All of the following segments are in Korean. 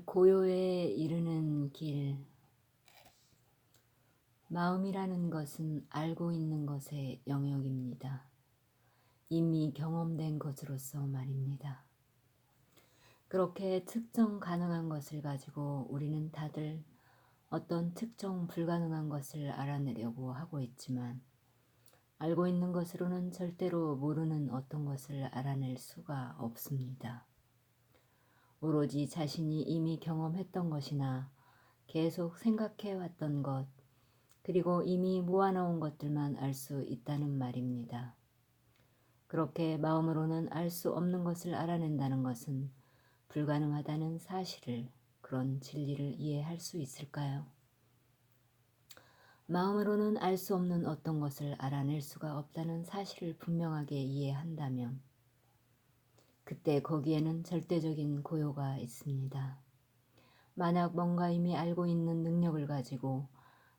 고요에 이르는 길. 마음이라는 것은 알고 있는 것의 영역입니다. 이미 경험된 것으로서 말입니다. 그렇게 특정 가능한 것을 가지고 우리는 다들 어떤 특정 불가능한 것을 알아내려고 하고 있지만, 알고 있는 것으로는 절대로 모르는 어떤 것을 알아낼 수가 없습니다. 오로지 자신이 이미 경험했던 것이나 계속 생각해왔던 것, 그리고 이미 모아놓은 것들만 알 수 있다는 말입니다. 그렇게 마음으로는 알 수 없는 것을 알아낸다는 것은 불가능하다는 사실을, 그런 진리를 이해할 수 있을까요? 마음으로는 알 수 없는 어떤 것을 알아낼 수가 없다는 사실을 분명하게 이해한다면, 그때 거기에는 절대적인 고요가 있습니다. 만약 뭔가 이미 알고 있는 능력을 가지고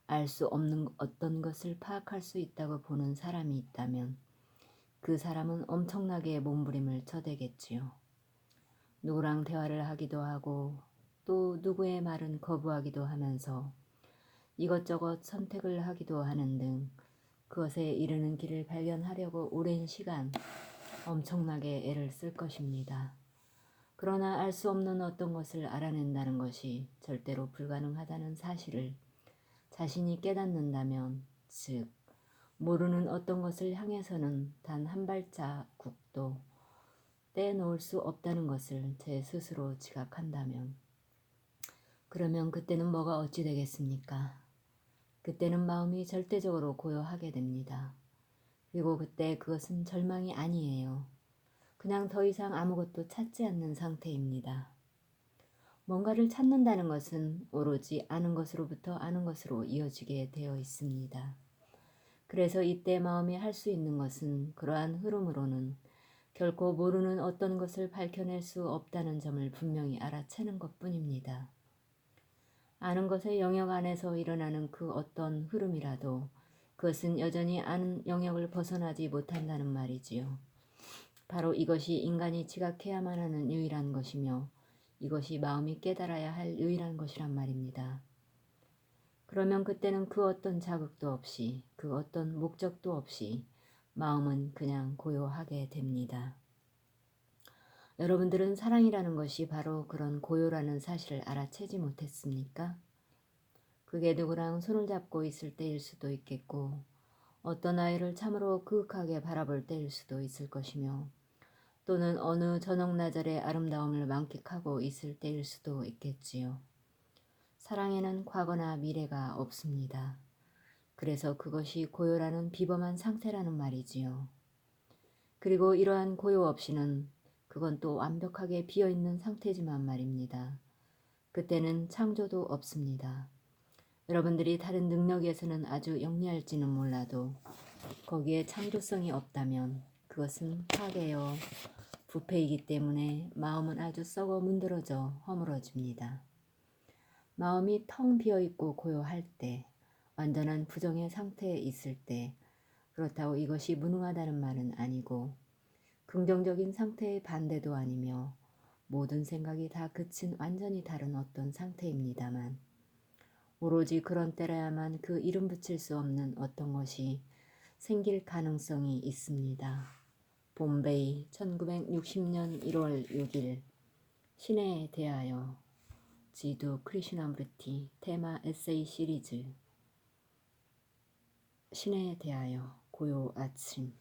알 수 없는 어떤 것을 파악할 수 있다고 보는 사람이 있다면, 그 사람은 엄청나게 몸부림을 쳐대겠지요. 누구랑 대화를 하기도 하고 또 누구의 말은 거부하기도 하면서 이것저것 선택을 하기도 하는 등 그것에 이르는 길을 발견하려고 오랜 시간 엄청나게 애를 쓸 것입니다. 그러나 알 수 없는 어떤 것을 알아낸다는 것이 절대로 불가능하다는 사실을 자신이 깨닫는다면, 즉 모르는 어떤 것을 향해서는 단 한 발자국도 떼놓을 수 없다는 것을 제 스스로 지각한다면, 그러면 그때는 뭐가 어찌 되겠습니까? 그때는 마음이 절대적으로 고요하게 됩니다. 그리고 그때 그것은 절망이 아니에요. 그냥 더 이상 아무것도 찾지 않는 상태입니다. 뭔가를 찾는다는 것은 오로지 아는 것으로부터 아는 것으로 이어지게 되어 있습니다. 그래서 이때 마음이 할 수 있는 것은 그러한 흐름으로는 결코 모르는 어떤 것을 밝혀낼 수 없다는 점을 분명히 알아채는 것뿐입니다. 아는 것의 영역 안에서 일어나는 그 어떤 흐름이라도 그것은 여전히 아는 영역을 벗어나지 못한다는 말이지요. 바로 이것이 인간이 지각해야만 하는 유일한 것이며, 이것이 마음이 깨달아야 할 유일한 것이란 말입니다. 그러면 그때는 그 어떤 자극도 없이, 그 어떤 목적도 없이 마음은 그냥 고요하게 됩니다. 여러분들은 사랑이라는 것이 바로 그런 고요라는 사실을 알아채지 못했습니까? 그게 누구랑 손을 잡고 있을 때일 수도 있겠고, 어떤 아이를 참으로 그윽하게 바라볼 때일 수도 있을 것이며, 또는 어느 저녁나절의 아름다움을 만끽하고 있을 때일 수도 있겠지요. 사랑에는 과거나 미래가 없습니다. 그래서 그것이 고요라는 비범한 상태라는 말이지요. 그리고 이러한 고요 없이는 그건 또 완벽하게 비어있는 상태지만 말입니다. 그때는 창조도 없습니다. 여러분들이 다른 능력에서는 아주 영리할지는 몰라도 거기에 창조성이 없다면 그것은 파괴요, 부패이기 때문에 마음은 아주 썩어 문드러져 허물어집니다. 마음이 텅 비어있고 고요할 때, 완전한 부정의 상태에 있을 때, 그렇다고 이것이 무능하다는 말은 아니고 긍정적인 상태의 반대도 아니며 모든 생각이 다 그친 완전히 다른 어떤 상태입니다만, 오로지 그런 때라야만 그 이름 붙일 수 없는 어떤 것이 생길 가능성이 있습니다. 봄베이 1960년 1월 6일 신에 대하여 지두 크리슈나무르티 테마 에세이 시리즈 신에 대하여 고요 아침